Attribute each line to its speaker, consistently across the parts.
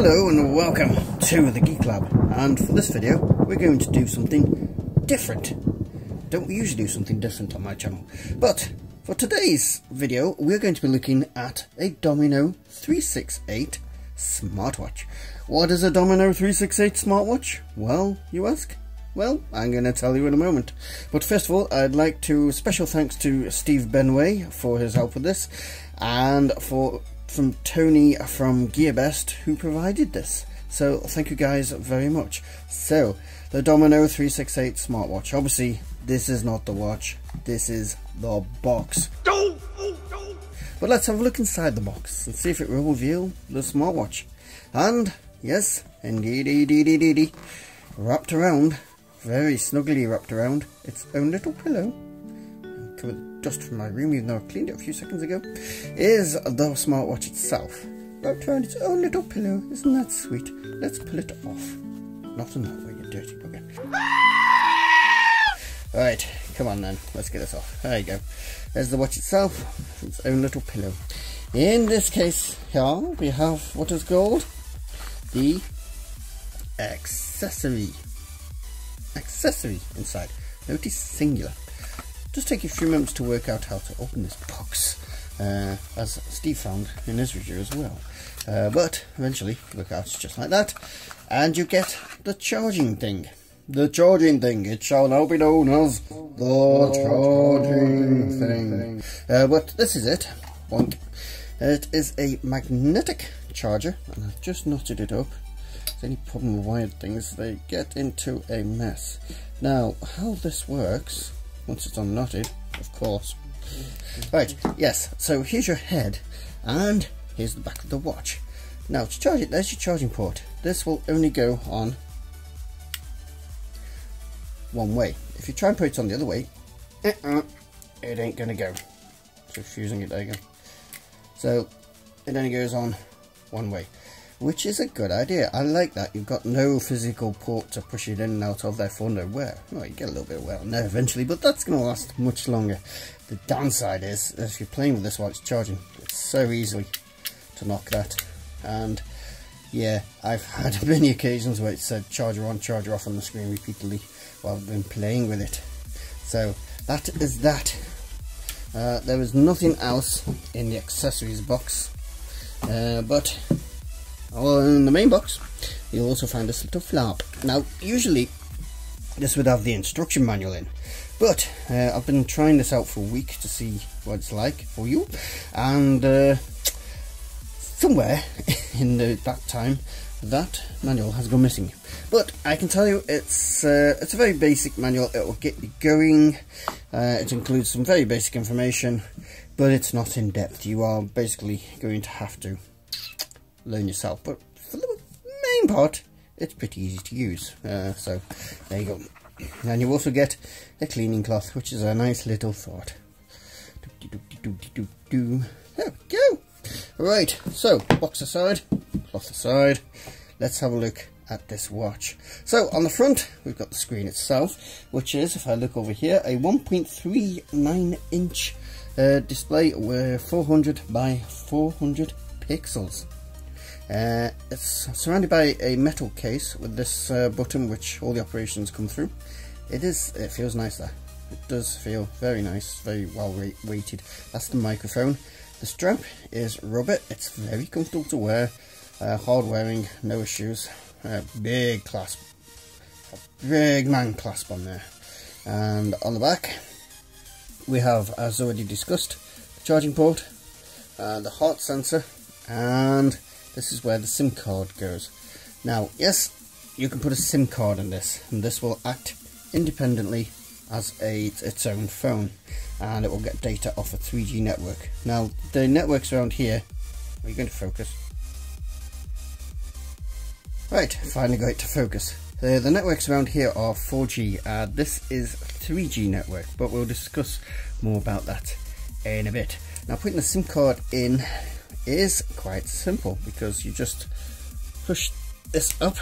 Speaker 1: Hello and welcome to the Geek Lab, and for this video we're going to do something different. Don't usually do something different on my channel, but for today's video we're going to be looking at a Domino 368 smartwatch. What is a Domino 368 smartwatch? Well, you ask? Well, I'm going to tell you in a moment. But first of all, I'd like to special thanks to Steve Benway for his help with this, and from Tony from GearBest who provided this. So thank you guys very much. So the Domino 368 smartwatch. Obviously this is not the watch, this is the box. But let's have a look inside the box and see if it will reveal the smartwatch. And yes, indeed, wrapped around, very snugly wrapped around its own little pillow, covered dust from my room even though I cleaned it a few seconds ago, is the smartwatch itself, wrapped around its own little pillow. Isn't that sweet? Let's pull it off. Not in that way, you dirty bugger. Right, come on then, let's get this off. There you go. There's the watch itself, its own little pillow. In this case here we have what is called the accessory inside. Notice singular. Just take a few moments to work out how to open this box, as Steve found in his review as well. But eventually work out just like that, and you get the charging thing. The charging thing, it shall now be known as the charging thing. But this is it. Boink. It is a magnetic charger, and I've just knotted it up. If there's any problem with wired things, they get into a mess. Now, how this works, once it's unknotted, of course. Right, yes, so here's your head, and here's the back of the watch. Now, to charge it, there's your charging port. This will only go on one way. If you try and put it on the other way, it ain't gonna go. So fusing it, there you go. So it only goes on one way, which is a good idea. I like that. You've got no physical port to push it in and out of, therefore no wear. Well, you get a little bit of wear on there eventually, but that's going to last much longer. The downside is, if you're playing with this while it's charging, it's so easily to knock that. And yeah, I've had many occasions where it said charger on, charger off on the screen repeatedly while I've been playing with it. So that is that. There is nothing else in the accessories box, but in the main box you'll also find this little flap. Now usually this would have the instruction manual in, but I've been trying this out for a week to see what it's like for you, and somewhere in that time that manual has gone missing. But I can tell you it's a very basic manual. It will get you going. It includes some very basic information, but it's not in depth. You are basically going to have to learn yourself, but for the main part it's pretty easy to use. So there you go. And you also get a cleaning cloth, which is a nice little thought. There we go. Right, so box aside, cloth aside, let's have a look at this watch. So on the front we've got the screen itself, which is, if I look over here, a 1.39 inch display with 400 by 400 pixels. It's surrounded by a metal case with this button which all the operations come through. It feels nice there. It does feel very nice, very well weighted. That's the microphone. The strap is rubber. It's very comfortable to wear, hard wearing, no issues. Big clasp, a big man clasp on there. And on the back we have, as already discussed, the charging port, the heart sensor, and this is where the SIM card goes. Now yes, you can put a SIM card in this, and this will act independently as its own phone, and it will get data off a 3G network. Now the networks around here, are you going to focus? Right, finally got it to focus. The networks around here are 4G, this is 3G network, but we'll discuss more about that in a bit. Now putting the SIM card in is quite simple, because you just push this up.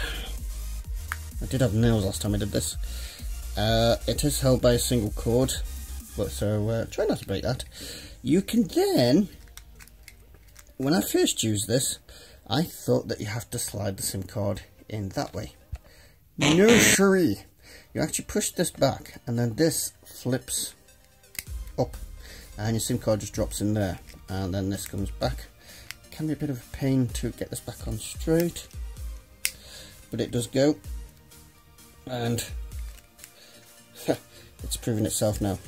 Speaker 1: I did have nails last time I did this. It is held by a single cord, but so try not to break that. You can then, when I first used this, I thought that you have to slide the SIM card in that way. No siree. You actually push this back and then this flips up and your SIM card just drops in there, and then this comes back. It can be a bit of a pain to get this back on straight, but it does go, and it's proven itself now.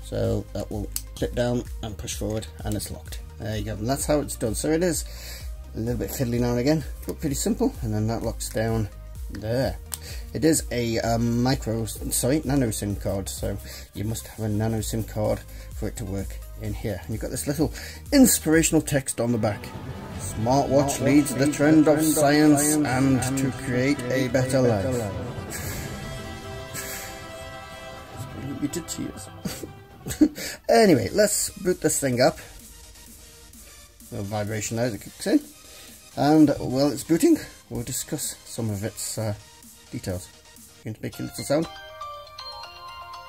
Speaker 1: So that will clip down and push forward and it's locked. There you go, and that's how it's done. So it is a little bit fiddly now and again, but pretty simple, and then that locks down there. It is a nano SIM card, so you must have a nano SIM card for it to work in here. And you've got this little inspirational text on the back. Smartwatch leads the trend of science and to create a better life. It's bringing me to tears. Anyway, let's boot this thing up. A little vibration there as it kicks in. And while it's booting, we'll discuss some of its details. Going to make a little sound.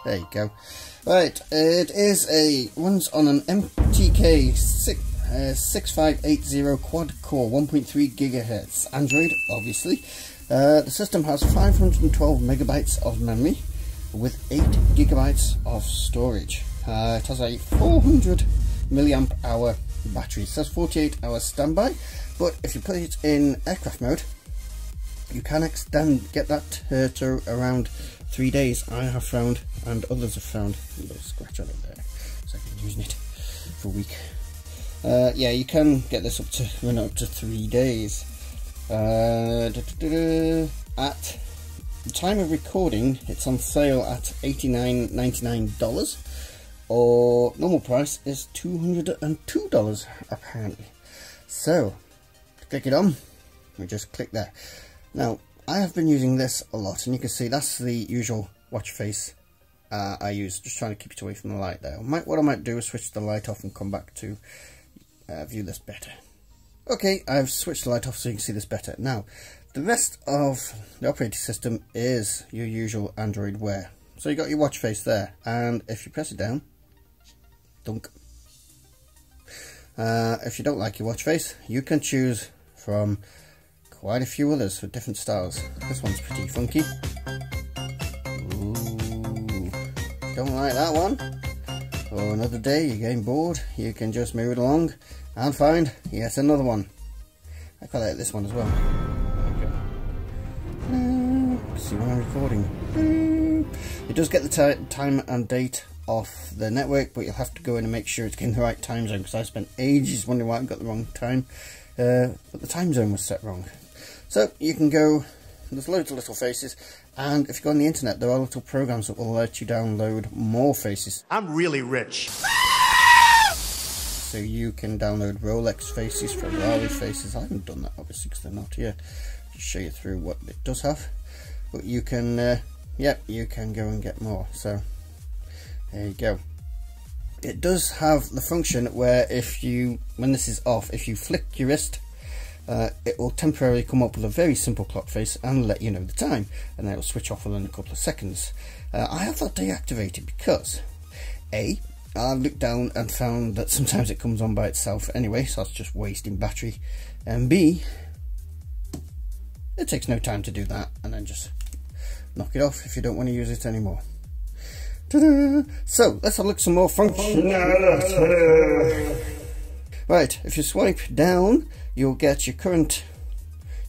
Speaker 1: There you go. Right, it is runs on an MTK 6580 quad core, 1.3 gigahertz Android, obviously. The system has 512 megabytes of memory with 8 gigabytes of storage. It has a 400 milliamp hour battery. It says 48 hours standby, but if you put it in aircraft mode, you can get that to around 3 days. I have found, and others have found. A little scratch on it there, so I've been using it for a week. Yeah, you can get this run up to 3 days. At the time of recording, it's on sale at $89.99, or normal price is $202 apparently. So to click it on, we just click there. Now I have been using this a lot, and you can see that's the usual watch face I use, just trying to keep it away from the light there. What I might do is switch the light off and come back to view this better. Okay, I've switched the light off so you can see this better. Now the rest of the operating system is your usual Android Wear. So you got your watch face there, and if you press it down, dunk. If you don't like your watch face, you can choose from quite a few others with different styles. This one's pretty funky. Ooh, don't like that one? Or another day you're getting bored, you can just move it along and find yet another one. I quite like this one as well. See when I'm recording. It does get the time and date off the network, but you'll have to go in and make sure it's in the right time zone, because I spent ages wondering why I got the wrong time, but the time zone was set wrong. So you can go, there's loads of little faces, and if you go on the internet there are little programs that will let you download more faces.
Speaker 2: I'm really rich.
Speaker 1: So you can download Rolex faces, Ferrari faces. I haven't done that obviously because they're not here. Just show you through what it does have, but you can you can go and get more. So there you go. It does have the function where when this is off, if you flick your wrist, it will temporarily come up with a very simple clock face and let you know the time, and then it will switch off within a couple of seconds. I have that deactivated because I've looked down and found that sometimes it comes on by itself anyway, so that's just wasting battery, and B, it takes no time to do that, and then just knock it off if you don't want to use it anymore. So let's have a look at some more functionality. Right, if you swipe down, you'll get your current,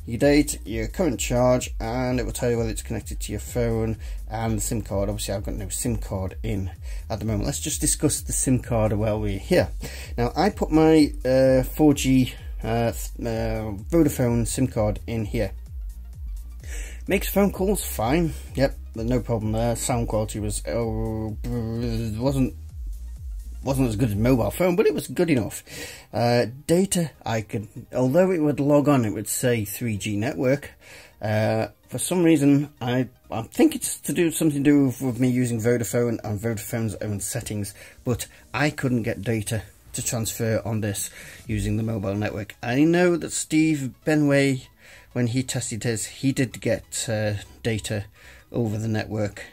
Speaker 1: your date, your current charge, and it will tell you whether it's connected to your phone and the SIM card. Obviously I've got no SIM card in at the moment. Let's just discuss the SIM card while we're here. Now I put my 4G Vodafone SIM card in here. Makes phone calls fine, yep, no problem there. Sound quality wasn't as good as mobile phone, but it was good enough. Data, although it would log on, it would say 3G network. For some reason, I think it's something to do with me using Vodafone and Vodafone's own settings, but I couldn't get data to transfer on this using the mobile network. I know that Steve Benway, when he tested his, he did get data over the network.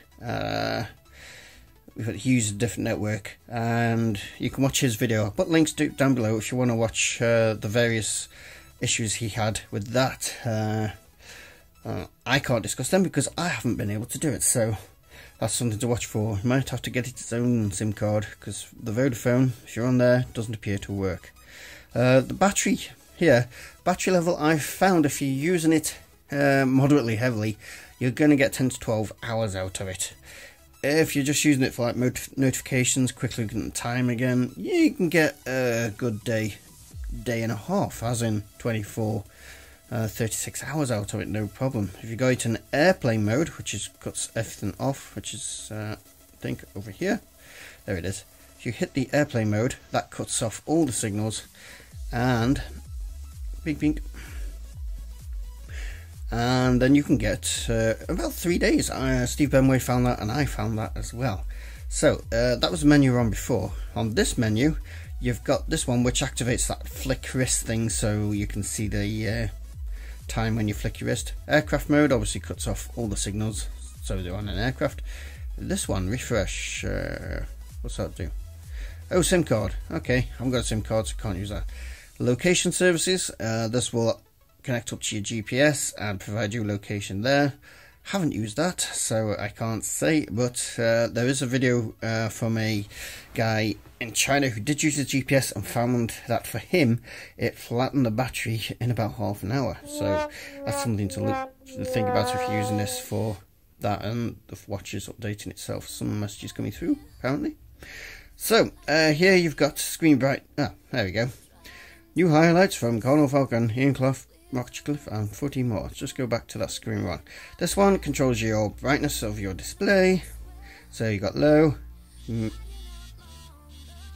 Speaker 1: He used a different network, and you can watch his video. I'll put links down below if you want to watch the various issues he had with that. I can't discuss them because I haven't been able to do it, so that's something to watch for. You might have to get its own SIM card because the Vodafone, if you're on there, doesn't appear to work. The battery here, battery level, I've found if you're using it moderately heavily, you're going to get 10 to 12 hours out of it. If you're just using it for like notifications, quick looking at the time again, you can get a good day and a half, as in 36 hours out of it, no problem. If you go into an airplane mode, which is cuts everything off, which is I think over here, there it is. If you hit the airplane mode, that cuts off all the signals, and bing bing, and then you can get about 3 days. Steve Benway found that, and I found that as well. So that was the menu we're on before. On this menu, you've got this one which activates that flick wrist thing, so you can see the time when you flick your wrist. Aircraft mode obviously cuts off all the signals, so they're on an aircraft. This one, refresh, what's that do? Oh, SIM card. Okay, I haven't got a SIM card, so can't use that. Location services, this will connect up to your GPS and provide you location there. Haven't used that, so I can't say, but there is a video from a guy in China who did use the GPS and found that for him it flattened the battery in about half an hour. So that's something to think about if you're using this for that. And the watch is updating itself. Some messages coming through apparently. So here you've got screen bright. Ah, there we go. New highlights from Colonel Falcon, Ian Clough, Rockcliffe and 14 more. Let's just go back to that screen one. This one controls your brightness of your display. So you got low. I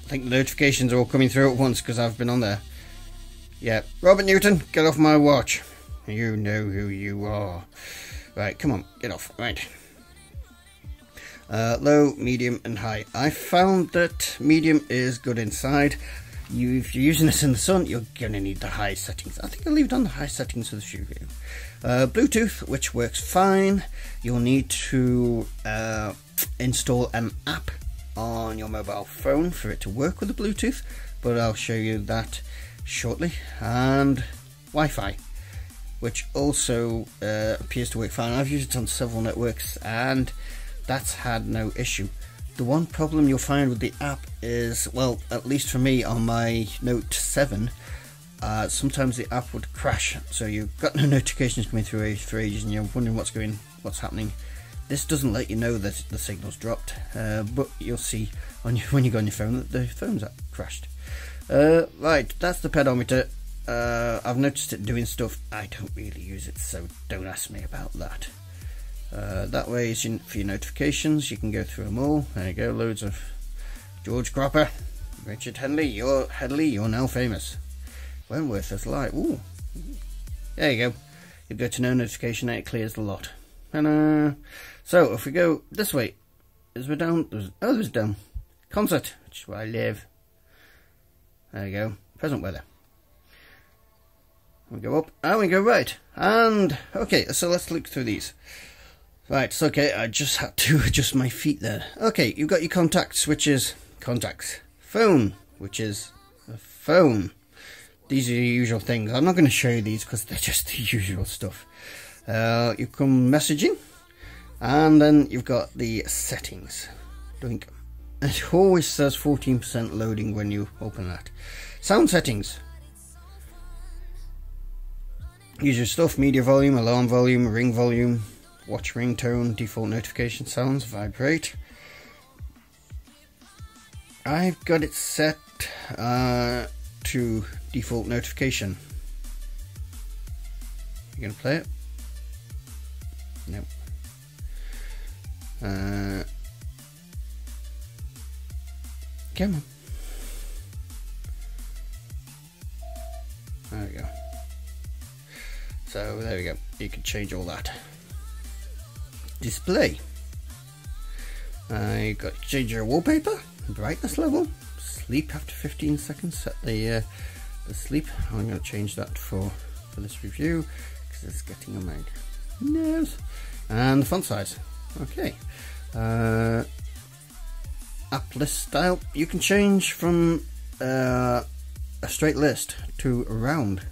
Speaker 1: think the notifications are all coming through at once because I've been on there. Yeah, Robert Newton, get off my watch. You know who you are. Right, come on, get off. Right. Low, medium and high. I found that medium is good inside. If you're using this in the sun, you're going to need the high settings. I think I'll leave it on the high settings for the shoe video. Bluetooth, which works fine. You'll need to install an app on your mobile phone for it to work with the Bluetooth, but I'll show you that shortly. And Wi-Fi, which also appears to work fine. I've used it on several networks and that's had no issue. The one problem you'll find with the app is, well, at least for me on my Note 7, sometimes the app would crash, so you've got no notifications coming through for ages and you're wondering what's happening. This doesn't let you know that the signal's dropped, but you'll see when you go on your phone that the phone's crashed. Right, that's the pedometer. I've noticed it doing stuff. I don't really use it, so don't ask me about that. That way is for your notifications. You can go through them all. There you go, loads of George Cropper, Richard Headley. You're now famous. Wentworth is light. Ooh, there you go. You go to no notification and it clears the lot. And so if we go this way, as we're down, there's down. Concert, which is where I live. There you go. Present weather. We go up and we go right. And okay, so let's look through these. Right, so okay, I just had to adjust my feet there. Okay, you've got your contacts, which is contacts. Phone, which is a phone. These are the usual things. I'm not going to show you these because they're just the usual stuff. You come messaging, and then you've got the settings. Doink. It always says 14% loading when you open that. Sound settings. Usual stuff: media volume, alarm volume, ring volume. Watch ringtone, default notification sounds, vibrate. I've got it set to default notification. You gonna play it? Nope. Come on. There we go. So there we go. You can change all that. Display. You got to change your wallpaper, brightness level, sleep after 15 seconds. Set the sleep. I'm going to change that for this review because it's getting on my nerves. And the font size. Okay. App list style. You can change from a straight list to a round.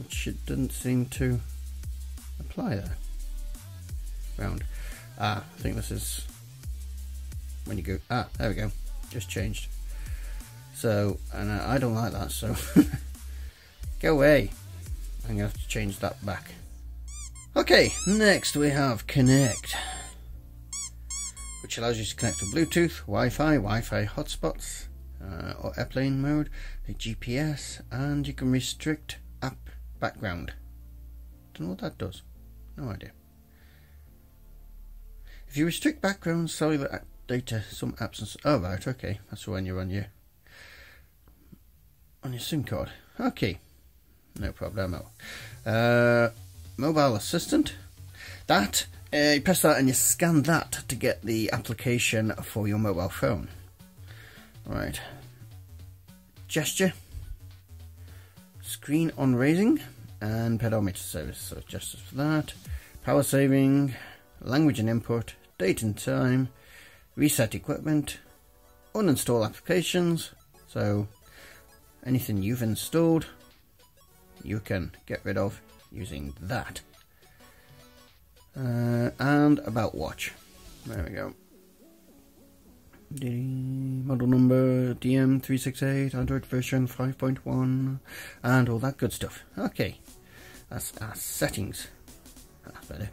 Speaker 1: which it didn't seem to apply there. Round. I think this is when you go, there we go, just changed. So, and I don't like that, so go away. I'm gonna have to change that back. Okay, next we have Connect, which allows you to connect to Bluetooth, Wi-Fi hotspots, or airplane mode, the GPS, and you can restrict app background. Don't know what that does. No idea. If you restrict background cellular data, some apps and oh right, okay, that's when you're on your SIM card. Okay, no problemo. Mobile assistant. That you press that and you scan that to get the application for your mobile phone. Right. Gesture. Screen on raising and pedometer service. So gestures for that. Power saving. Language and input. Date and time. Reset equipment. Uninstall applications. So anything you've installed, you can get rid of using that. And about watch. There we go. The model number DM368, Android version 5.1, and all that good stuff. Okay, that's our settings. That's better.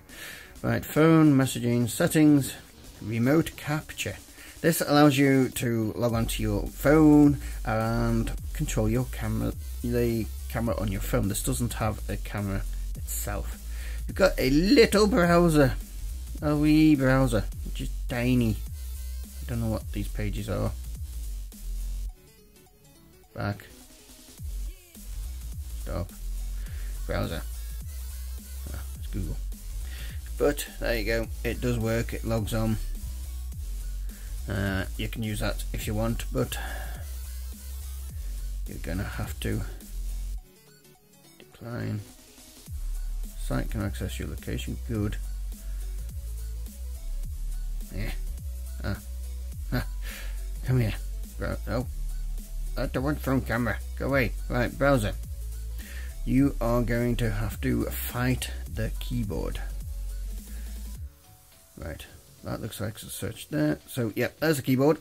Speaker 1: Right, phone, messaging, settings, remote capture. This allows you to log onto your phone and control your camera, the camera on your phone. This doesn't have a camera itself. You've got a little browser, a wee browser, which is tiny. I don't know what these pages are. Back. Stop. Browser. It's Google. But there you go. It does work. It logs on. You can use that if you want, but you're gonna have to decline. Site can access your location. Good. Yeah. Come here. No. That's the one phone camera. Go away. Right, browser. You are going to have to fight the keyboard. Right. That looks like it's a search there. So, yeah, there's the keyboard.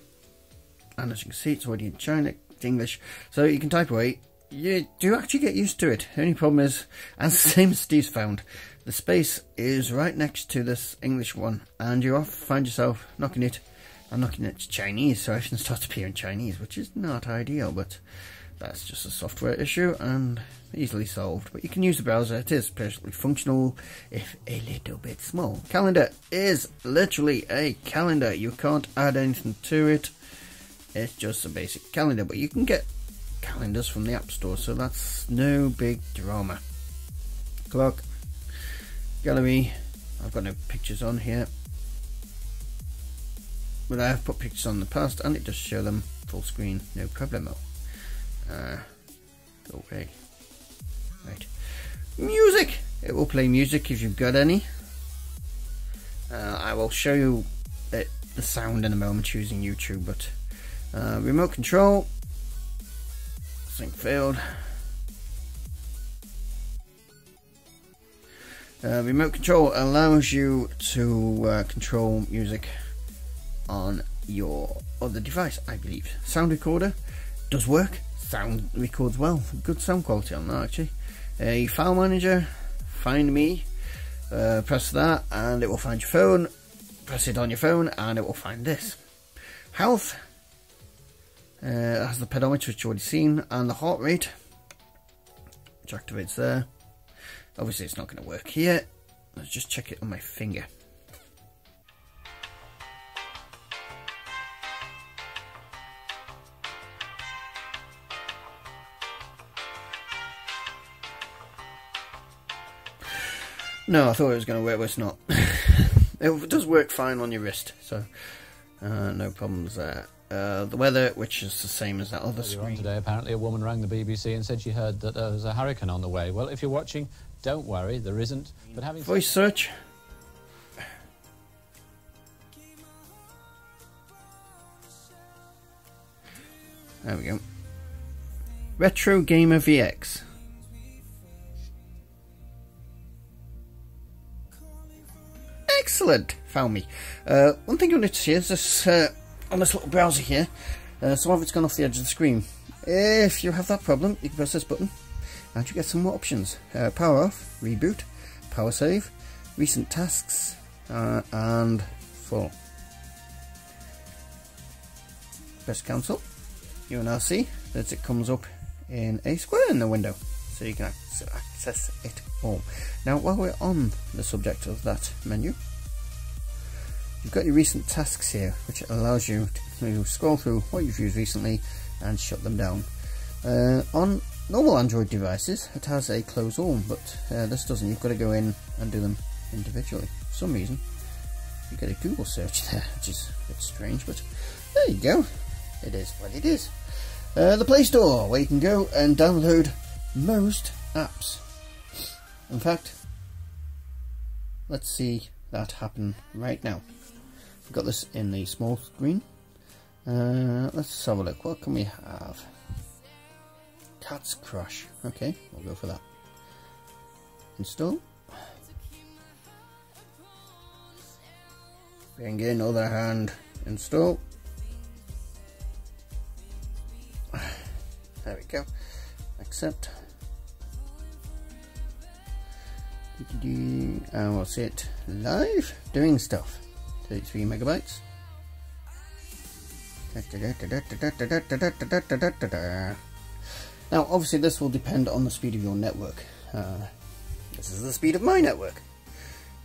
Speaker 1: And as you can see, it's already in China, it's English. So you can type away. You do actually get used to it. The only problem is, as same as Steve's found, the space is right next to this English one. And you often find yourself knocking it. I'm knocking it to Chinese, so everything starts appearing Chinese, which is not ideal, but that's just a software issue and easily solved. But you can use the browser. It is perfectly functional, if a little bit small. Calendar is literally a calendar. You can't add anything to it. It's just a basic calendar, but you can get calendars from the App Store, so that's no big drama. Clock. Gallery. I've got no pictures on here, but I have put pictures on in the past and it does show them full screen, no problemo. Go away. Right. Music! It will play music if you've got any. I will show you the sound in a moment using YouTube, but remote control. Sync failed. Remote control allows you to control music on your other device, I believe. Sound recorder does work. Sound records well. Good sound quality on that, actually. A file manager, find me. Press that and it will find your phone. Press it on your phone and it will find this. Health has the pedometer, which you've already seen, and the heart rate, which activates there. Obviously it's not going to work here. Let's just check it on my finger. No, I thought it was going to work, but it's not. It does work fine on your wrist, so no problems there. The weather, which is the same as that other screen.
Speaker 2: Today, apparently, a woman rang the BBC and said she heard that there was a hurricane on the way. Well, if you're watching, don't worry, there isn't. But having
Speaker 1: voice search. There we go. Retro Gamer VX. Excellent, found me. One thing you'll notice here is this, on this little browser here, some of it's gone off the edge of the screen. If you have that problem, you can press this button and you get some more options. Power off, reboot, power save, recent tasks, and full. Press cancel. You will now see that it comes up in a square in the window, so you can access it all. Now, while we're on the subject of that menu, you've got your recent tasks here, which allows you to scroll through what you've used recently and shut them down. On normal Android devices, it has a close all, but this doesn't. You've got to go in and do them individually. For some reason, you get a Google search there, which is a bit strange, but there you go. It is what it is. The Play Store, where you can go and download most apps. In fact, let's see that happen right now. We've got this in the small screen. Let's have a look. What can we have? Cat's Crush. Okay, we'll go for that. Install. Bring in other hand. Install. There we go. Accept. And we'll see it live doing stuff. 33 megabytes. Now, obviously, this will depend on the speed of your network. This is the speed of my network,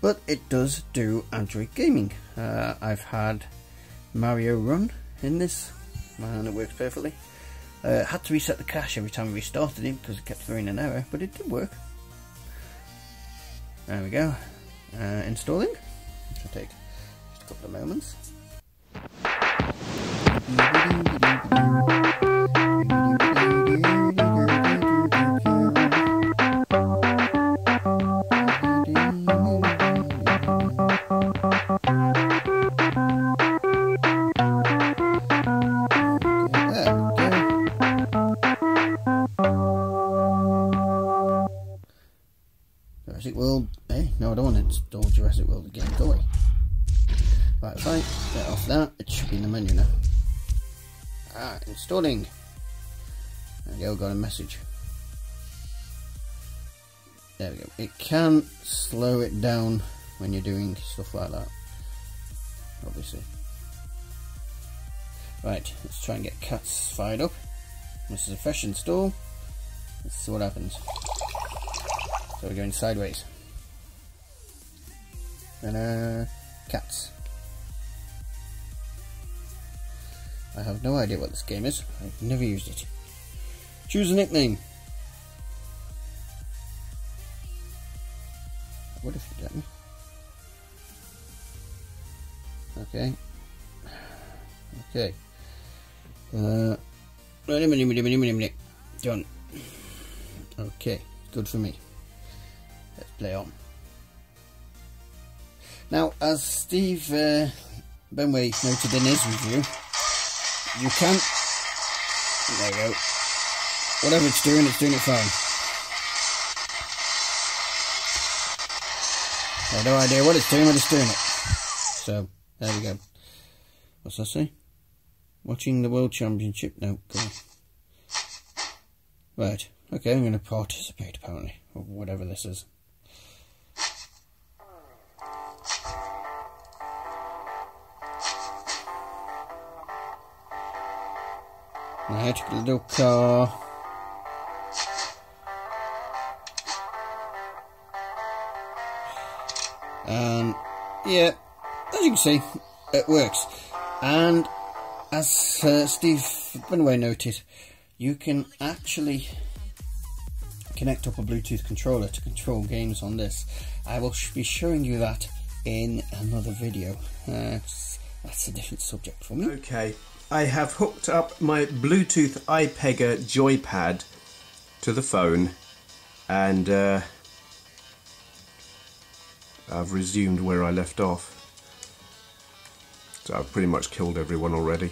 Speaker 1: but it does do Android gaming. I've had Mario run in this, and it works perfectly. Had to reset the cache every time I restarted it because it kept throwing an error, but it did work. There we go. Installing, which will take just a couple of moments. Jurassic World. Hey, no, I don't want to install Jurassic World again. Go away. Right, if I get off that, it should be in the menu now. Installing. There we go, got a message. There we go. It can slow it down when you're doing stuff like that, obviously. Right, let's try and get Cats fired up. This is a fresh install. Let's see what happens. So we're going sideways. And Cats. I have no idea what this game is. I've never used it. Choose a nickname. What if you let me? Okay. Okay. Done. Okay, good for me. Let's play on. Now, as Steve Benway noted in his review, you can, there you go, whatever it's doing it fine. I have no idea what it's doing, but it's doing it. So, there we go. What's that say? Watching the World Championship? No, go on. Right, okay, I'm going to participate apparently, or whatever this is. Right, a little car. And yeah, as you can see, it works. And as Steve Benway noted, you can actually connect up a Bluetooth controller to control games on this. I will be showing you that in another video. That's a different subject for me.
Speaker 3: Okay, I have hooked up my Bluetooth iPegger joypad to the phone, and I've resumed where I left off. So I've pretty much killed everyone already.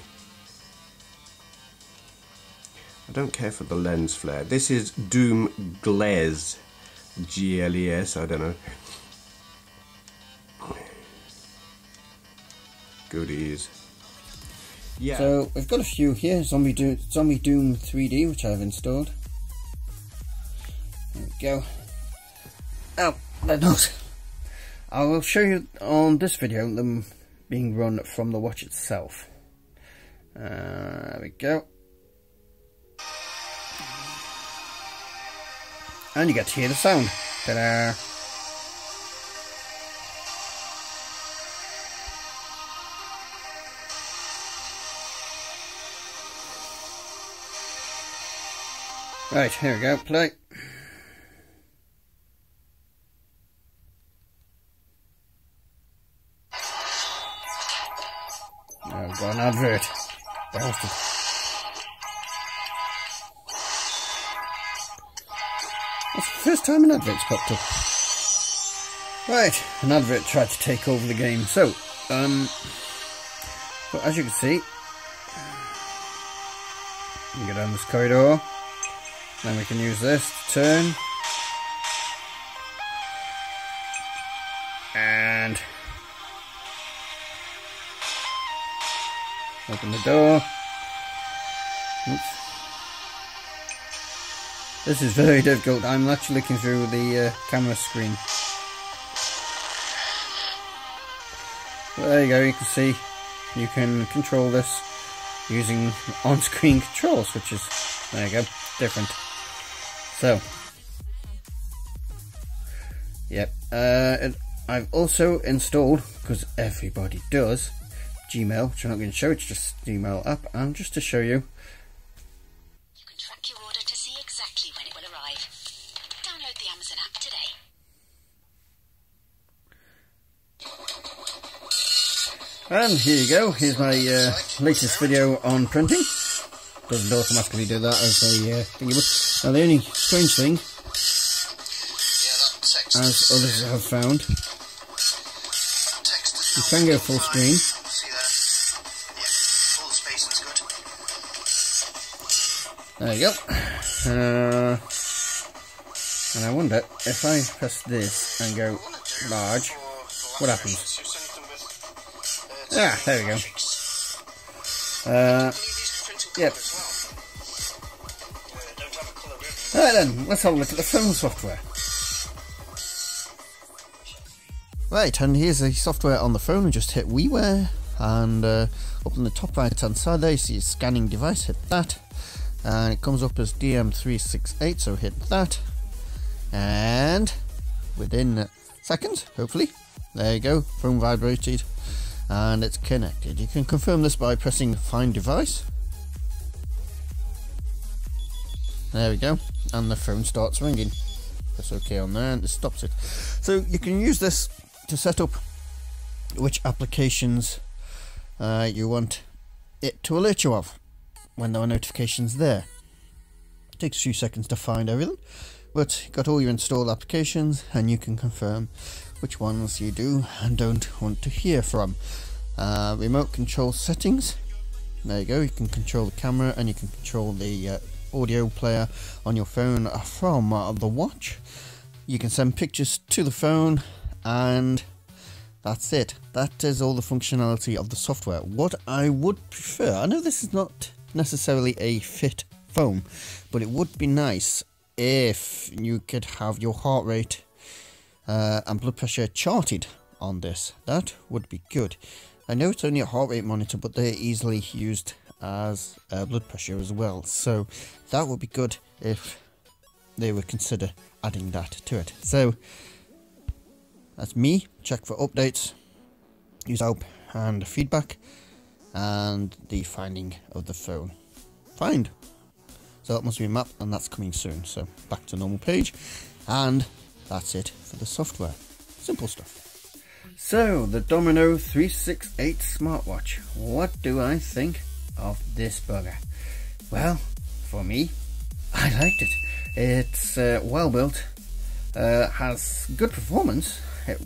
Speaker 3: I don't care for the lens flare. This is Doom Glaze, G-L-E-S, I don't know. goodies. Yeah.
Speaker 1: So we've got a few here. Zombie Doom 3D, which I've installed. There we go. Oh, they're not. I will show you on this video them being run from the watch itself. There we go. And you get to hear the sound. Ta-da! Right, here we go, play. Oh, I've got an advert. Bastard. That's the first time an advert's popped up. Right, an advert tried to take over the game. So, but as you can see, you go down this corridor. Then we can use this to turn. And open the door. Oops. This is very difficult. I'm actually looking through the camera screen. But there you go, you can see you can control this using on-screen controls, which is, there you go, different. So, yep, I've also installed, because everybody does, Gmail, which I'm not going to show, it's just Gmail app, and just to show you.
Speaker 4: You can track your order to see exactly when it will arrive. Download the Amazon app today.
Speaker 1: And here you go, here's my latest video on printing. Doesn't automatically do that as a thing you would. Now the only strange thing, as others have found, you can go full screen. There you go. And I wonder if I press this and go large, what happens? Ah, there we go. Yep. Right then, let's have a look at the phone software. Right, and here's the software on the phone. Just hit WiiWare, and up in the top right hand side there you see a scanning device, hit that, and it comes up as DM368, so hit that, and within seconds, hopefully, there you go, phone vibrated, and it's connected. You can confirm this by pressing Find Device. There we go, and the phone starts ringing. Press OK on there and it stops it. So you can use this to set up which applications you want it to alert you of when there are notifications there. It takes a few seconds to find everything, but you've got all your installed applications and you can confirm which ones you do and don't want to hear from. Remote control settings, there you go, you can control the camera and you can control the audio player on your phone from the watch. You can send pictures to the phone, and that's it. That is all the functionality of the software. What I would prefer, I know this is not necessarily a fit phone, but it would be nice if you could have your heart rate and blood pressure charted on this. That would be good. I know it's only a heart rate monitor, but they're easily used as blood pressure as well, so that would be good if they would consider adding that to it. So that's me. Check for updates, use help and feedback, and the finding of the phone. Find. So that must be a map, and that's coming soon. So back to normal page, and that's it for the software. Simple stuff. So the Domino 368 smartwatch. What do I think of this bugger? Well, for me, I liked it. It's well built, has good performance,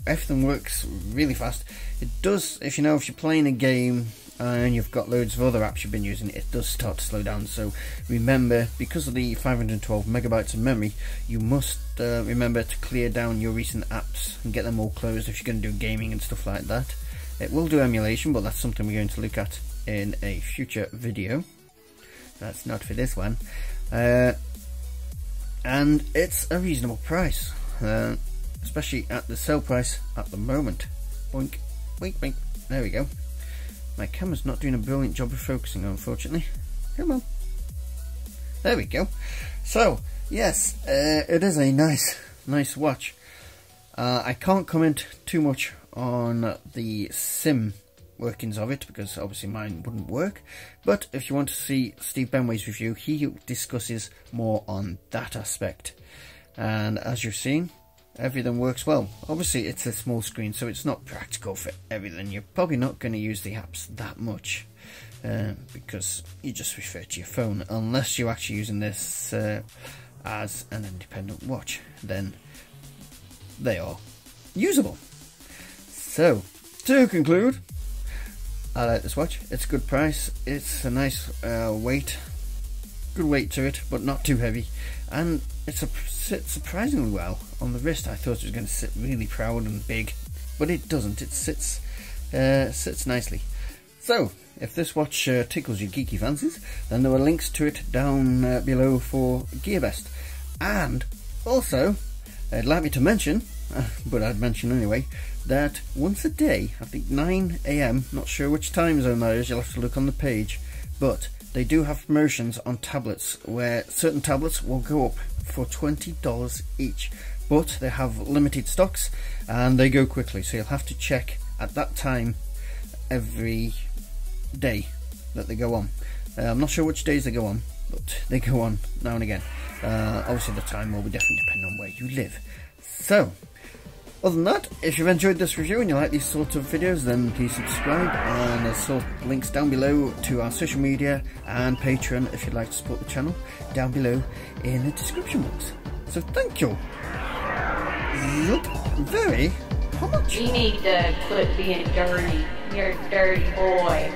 Speaker 1: everything works really fast. It does, if you're playing a game and you've got loads of other apps you've been using, it does start to slow down. So remember, because of the 512 megabytes of memory, you must remember to clear down your recent apps and get them all closed if you're going to do gaming and stuff like that. It will do emulation, but that's something we're going to look at in a future video. That's not for this one. And it's a reasonable price, especially at the sale price at the moment. Boink, boink, boink. There we go. My camera's not doing a brilliant job of focusing, unfortunately. Come on. There we go. So, yes, it is a nice watch. I can't comment too much on the sim workings of it because obviously mine wouldn't work, but if you want to see Steve Benway's review, he discusses more on that aspect, and as you're seeing, everything works well. Obviously it's a small screen, so it's not practical for everything. You're probably not going to use the apps that much because you just refer to your phone, unless you're actually using this as an independent watch, then they are usable. So, to conclude, I like this watch. It's a good price. It's a nice weight, good weight to it, but not too heavy, and it sits surprisingly well on the wrist. I thought it was going to sit really proud and big, but it doesn't. It sits nicely. So, if this watch tickles your geeky fancies, then there are links to it down below for GearBest. And also, I'd like me to mention, but I'd mention anyway, that once a day, I think 9 AM, not sure which time zone that is, you'll have to look on the page, but they do have promotions on tablets where certain tablets will go up for $20 each, but they have limited stocks and they go quickly, so you'll have to check at that time every day that they go on. I'm not sure which days they go on, but they go on now and again. Obviously the time will be different depending on where you live. So, other than that, if you've enjoyed this review and you like these sort of videos, then please subscribe, and there's links down below to our social media and Patreon if you'd like to support the channel, down below in the description box. So thank you very much.
Speaker 5: You need to quit being dirty. You're a dirty boy.